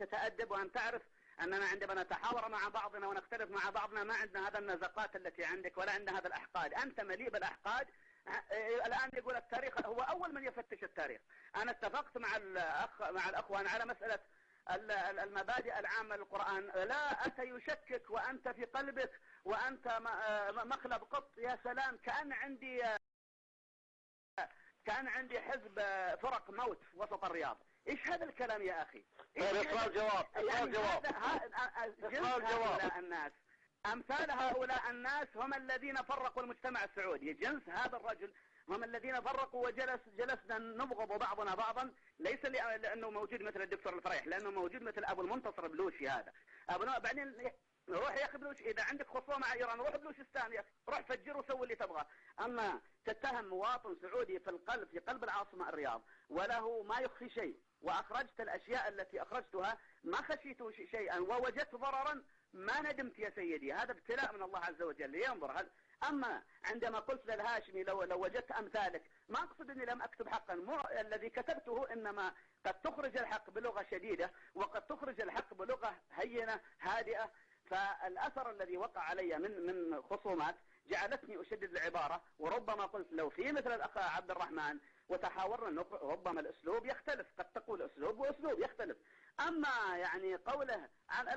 تتأدب وأن تعرف أننا عندما نتحاور مع بعضنا ونختلف مع بعضنا ما عندنا هذا النزقات التي عندك ولا عندنا هذا الأحقاد. أنت مليء بالأحقاد. الآن يقول التاريخ هو أول من يفتش التاريخ. أنا اتفقت مع الأخوان على مسألة المبادئ العامة للقرآن. لا أتى يشكك وأنت في قلبك وأنت مخلب قط. يا سلام، كان عندي حزب فرق موت وسط الرياض. ايش هذا الكلام يا اخي؟ اسمع الجواب. امثال هؤلاء الناس هم الذين فرقوا المجتمع السعودي. جنس هذا الرجل هم الذين فرقوا وجلسنا نبغض بعضنا بعضا، ليس لانه موجود مثل الدكتور الفريح، لانه موجود مثل ابو المنتصر بلوشي. هذا بعدين روح يا اخي بلوش، اذا عندك خصومه مع ايران روح بلوشستان يا اخي، روح فجر وسوي اللي تبغاه. اما تتهم مواطن سعودي في قلب العاصمه الرياض وله ما يخفي شيء، واخرجت الاشياء التي اخرجتها ما خشيت شيئا ووجدت ضررا ما ندمت يا سيدي. هذا ابتلاء من الله عز وجل لينظر. اما عندما قلت للهاشمي لو وجدت امثالك، ما اقصد اني لم اكتب حقا. الذي كتبته انما قد تخرج الحق بلغه شديده وقد تخرج الحق بلغه هينه هادئه. فالاثر الذي وقع علي من خصومات جعلتني اشدد العباره، وربما قلت لو في مثل الاخ عبد الرحمن وتحاورنا ربما الاسلوب يختلف، قد تقول اسلوب واسلوب يختلف. اما يعني قوله عن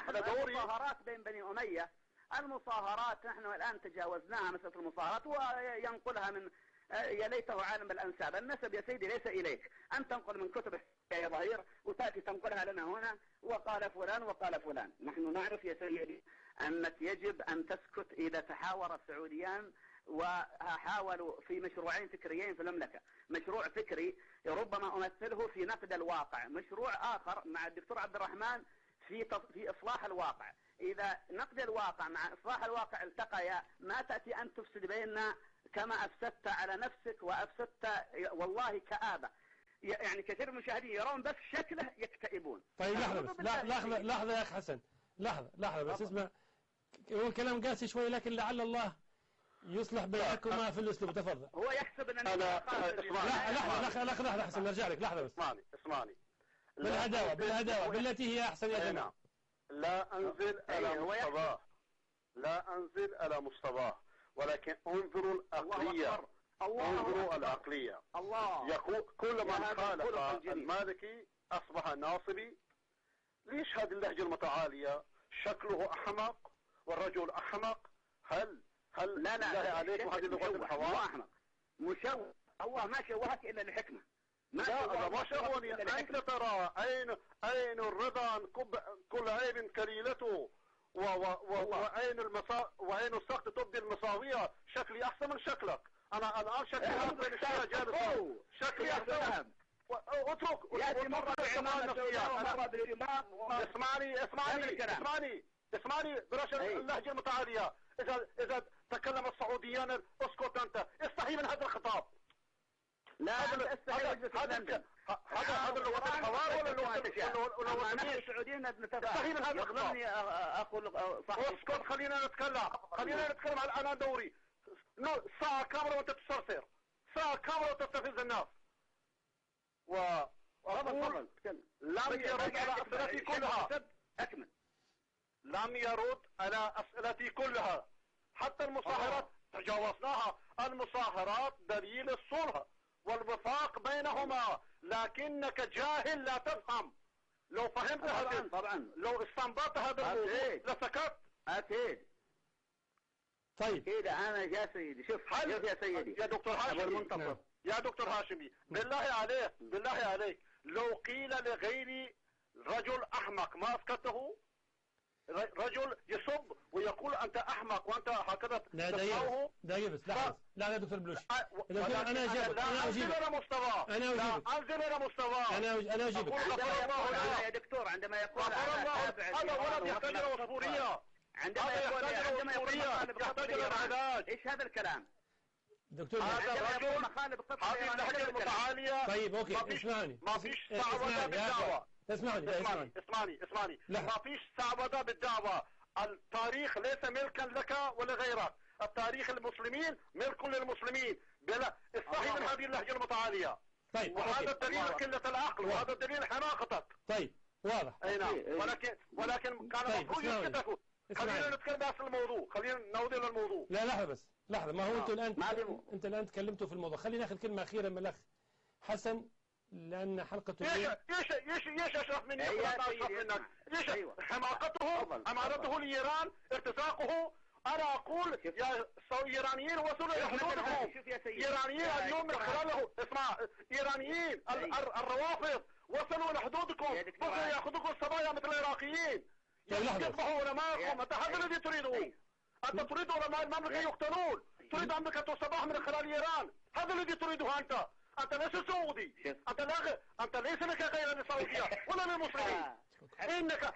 المصاهرات بين بني اميه، المصاهرات نحن الان تجاوزناها مساله المصاهرات، وينقلها من يا ليته عالم بالانساب. النسب يا سيدي ليس اليك ان تنقل من كتب يا ظهير وتاتي تنقلها لنا هنا وقال فلان وقال فلان. نحن نعرف يا سيدي انك يجب ان تسكت اذا تحاور السعوديان وحاولوا في مشروعين فكريين في المملكة. مشروع فكري ربما أمثله في نقد الواقع، مشروع آخر مع الدكتور عبد الرحمن في إصلاح الواقع. إذا نقد الواقع مع إصلاح الواقع التقيا ما تأتي أن تفسد بيننا كما أفسدت على نفسك وأفسدت والله كآبة. يعني كثير من المشاهدين يرون بس شكله يكتئبون. طيب لحظة بس، لحظة يا أخ حسن، لحظة بس اسمع. هو كلام قاسي شوي لكن لعل الله يصلح بينكما في الاسلوب. تفضل. هو يحسب ان لحظة حسن نرجع لك. لحظة بس. اسمعني بالهداوة بالتي هي احسن يا جماعة. لا انزل على مصطفاه ولكن انظروا العقلية. انظروا العقلية. يقول كل من خالف المالكي اصبح ناصبي. ليش هذه اللهجة المتعالية؟ شكله احمق والرجل احمق. هل لا عليكم هذه لغة الحوار؟ مو احمق، مشوه. الله ما شوهك الا لحكمة. ما شوهني. انت ترى اين الرضا كل عيب كليلته وعين السقط تبدي المساوية. شكلي احسن من شكلك. انا الان شكلي احسن. شكلي احسن. اترك ياتي مرة بعمامة مرة بالإمام. اسمعني بلاش اللهجة المتعالية. إذا تكلم السعوديان اسكت أنت. استحي من هذا الخطاب. لا هذا لغة الحوار ولا لغة نحن السعوديين استحي من هذا الخطاب. اسكت خلينا نتكلم على الآن دوري. ساعة كاملة وأنت تسترسل، ساعة كاملة وتستفز الناس. وأقول لم يرد على أسئلتي كلها. لم يرد على أسئلتي كلها. حتى المصاهرات تجاوزناها. المصاهرات دليل الصلح والوفاق بينهما، لكنك جاهل لا تفهم. لو فهمت هذا طبعا لو استنبطت هذا الموضوع لسكت. أكيد. طيب كده أنا يا سيدي شوف يا سيدي يا دكتور هاشمي، يا دكتور هاشمي بالله عليك لو قيل لغيري رجل أحمق ما أسكته. رجل يصب ويقول أنت أحمق وأنت هكذا تسمعه. دقيقة بس لا دكتور بلوش. أنا أجيبك. أنزل إلى مستواه. أنا أجيبك. يا دكتور عندما يقول هذا ولد يحتاج إلى أسطورية. عندما يقول يحتاج إلى علاج. إيش هذا الكلام؟ دكتور هذا الرجل هذه اللهجة المتعالية. طيب أوكي اسمعني. ما فيش سعودة بالدعوة. اسمعني ما فيش سعودة بالدعوة. التاريخ ليس ملكا لك ولا غيرك. التاريخ المسلمين ملك للمسلمين. بلا استحي من هذه اللهجة المتعالية. طيب وهذا الدليل قلة العقل وهذا الدليل حماقتك. طيب واضح. اي نعم. ولكن كان المفروض يسكتوا. خلينا نتكلم بس الموضوع، خلينا نعود الى الموضوع. لا لحظة بس، لحظة. ما هو انت الان تكلمتوا في الموضوع. خلينا ناخذ كلمة أخيرة من الأخ حسن، لأن حلقة ايش اشرف مني؟ اشرف منك. ايش حماقته لإيران، ارتزاقه. انا اقول يا ايرانيين وصلوا الى حدودهم. ايرانيين اليوم من خلاله، اسمع، ايرانيين الروافض وصلوا الى حدودكم، بكره ياخذوكم الصبايا مثل العراقيين، يذبحوا علماءكم. انت هذا الذي تريده. انت تريد علماء المملكه يقتلون، تريد مملكه الصباح من خلال ايران. هذا الذي تريده انت ليس سعودي. انت ليس لك غير للسعوديه ولا للمسلمين.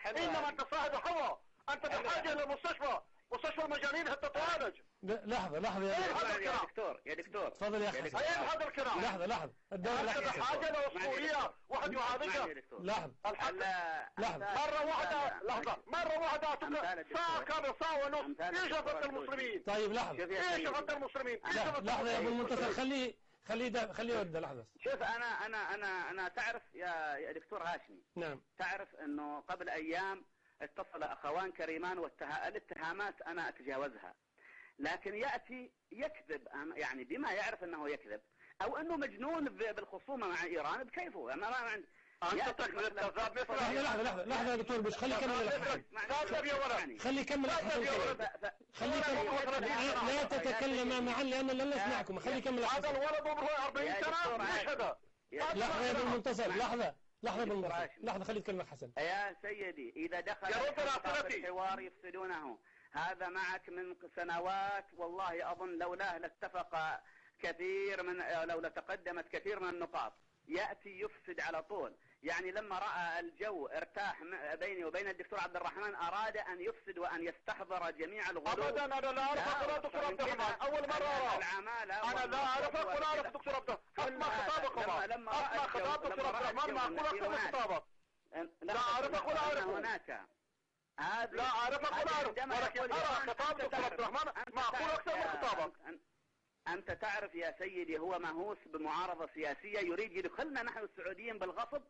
انما انت صاحب هوى. انت بحاجه الى مستشفى المجانين حتى تعالج. لحظة يا دكتور تفضل يا أخي. هذا الكلام. لحظة الدولة انت بحاجه لاسطوريه واحد يعالجك. لحظة مرة واحدة ساعة كاملة، ساعة ونص. ايش غلط المسلمين؟ طيب لحظة. ايش غلط المسلمين؟ لحظة يا ابو المنتصر، خليه يرد. لحظة بس. شوف، انا تعرف يا دكتور هاشمي. نعم. تعرف انه قبل ايام اتصل اخوان كريمان والاتهامات انا اتجاوزها، لكن يأتي يكذب يعني بما يعرف انه يكذب، او انه مجنون بالخصومة مع ايران بكيفه. يعني ما عندي انت تكذب كذاب مثل. لحظة يا دكتور بوش، خلي يكمل خلي يكمل. لا تتكلم معا لأن لن نسمعكم. خلي يكمل. هذا الولد عمره 40 سنة مش هذا. لحظة يا ابو المنتصر، لحظة بالمنتصر، لحظة. خلي يتكلم حسن. يا سيدي، إذا دخل الحوار يفسدونه. هذا معك من سنوات، والله أظن لولاه لاتفق كثير لو تقدمت كثير من النقاط. يأتي يفسد على طول. يعني لما رأى الجو ارتاح بيني وبين الدكتور عبد الرحمن أراد أن يفسد وأن يستحضر جميع الغلو. أبدا أنا لا أعرف دكتور عبد الرحمن، أول مرة أراه. أنا لا أعرف دكتور عبد الرحمن. أسمع خطابك أسمع خطاب دكتور عبد الرحمن، معقول أكثر من خطابك. لا أعرفك ولا أعرفه. لا أعرفك ولا أعرف، ولكن أرى خطاب دكتور عبد الرحمن معقول أكثر من خطابك. أنت تعرف يا سيدي هو مهووس بمعارضة سياسية، يريد يدخلنا نحن السعوديين بالغصب.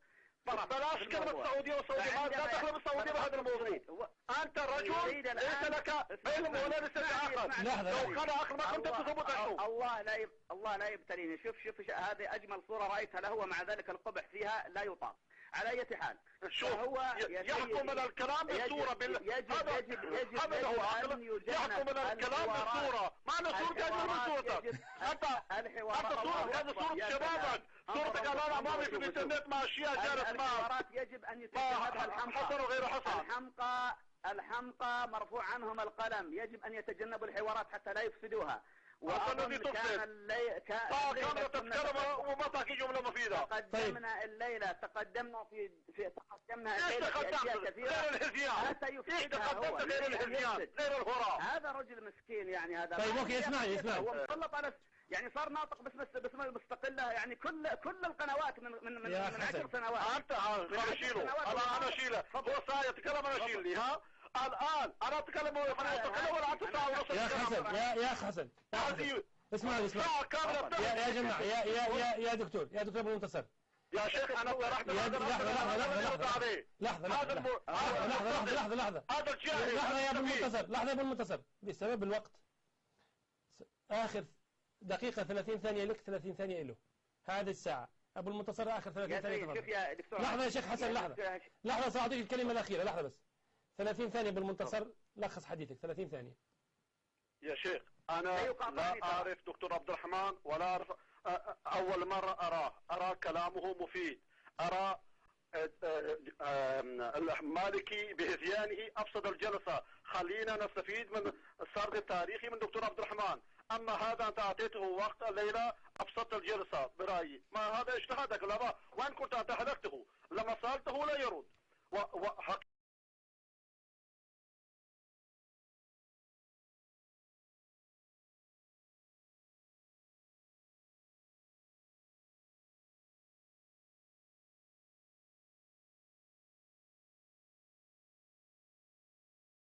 بلاش كلمة السعودية والسعودية، لا تدخل بالسعودية بهذا الموضوع. أنت رجل ليس لك علم ولا لسه عقل. لو كان عقل ما كنت تثبت عنه. الله لا يبتليني. شوف هذه أجمل صورة رأيتها له، ومع ذلك القبح فيها لا يطاق. على أي حال، شوف يحكم من الكلام بالصورة هذا هو عقل. يحكم من الكلام بالصورة، ما أنا صورة جاية من صورتك. أنت صورة هذه صورة شبابك، صورتك الآن أمامي في الإنترنت مع أشياء جالس معك. يجب أن يتجنبها الحمقى. حسن وغير حسن. الحمقى مرفوع عنهم القلم. يجب أن يتجنبوا الحوارات حتى لا يفسدوها. وأظن كاملة تتكلم وما تحكي جملة مفيدة. تقدمنا الليلة ايش تقدمت غير الهزيان؟ ايش تقدمت غير الهزيان غير الهراء؟ هذا رجل مسكين يعني. هذا طيب اوكي، اسمعني. هو مسلط على يعني صار ناطق باسم مستقلة. يعني كل القنوات من 10 سنوات. انت شيله. انا شيله. هو ساعة يتكلم انا شيل لي. الآن أنا أتكلم مستقلة ولا أنت ساعة ونص؟ يا حسن يا أخ حسن اسمع يا جماعة يا دكتور أبو المنتصر. يا شيخ أنا طرحت لحظة هذا الجاهل. لحظة يا أبو المنتصر بسبب الوقت. آخر دقيقة 30 ثانية لك، 30 ثانية له. هذه الساعة أبو المنتصر آخر 30 ثانية. شوف يا دكتور. لحظة يا شيخ حسن، لحظة سأعطيك الكلمة الأخيرة. لحظة بس 30 ثانية بالمنتصر. لخص حديثك 30 ثانية. يا شيخ أنا لا أعرف دكتور عبد الرحمن ولا أعرف. أول مرة أرى كلامه مفيد. أرى المالكي بهذيانه أفسد الجلسة. خلينا نستفيد من السرد التاريخي من دكتور عبد الرحمن. أما هذا أنت أعطيته وقت الليلة أفسدت الجلسة برأيي. ما هذا اجتهادك. لا وإن كنت أنت حدثته لما سألته لا يرد.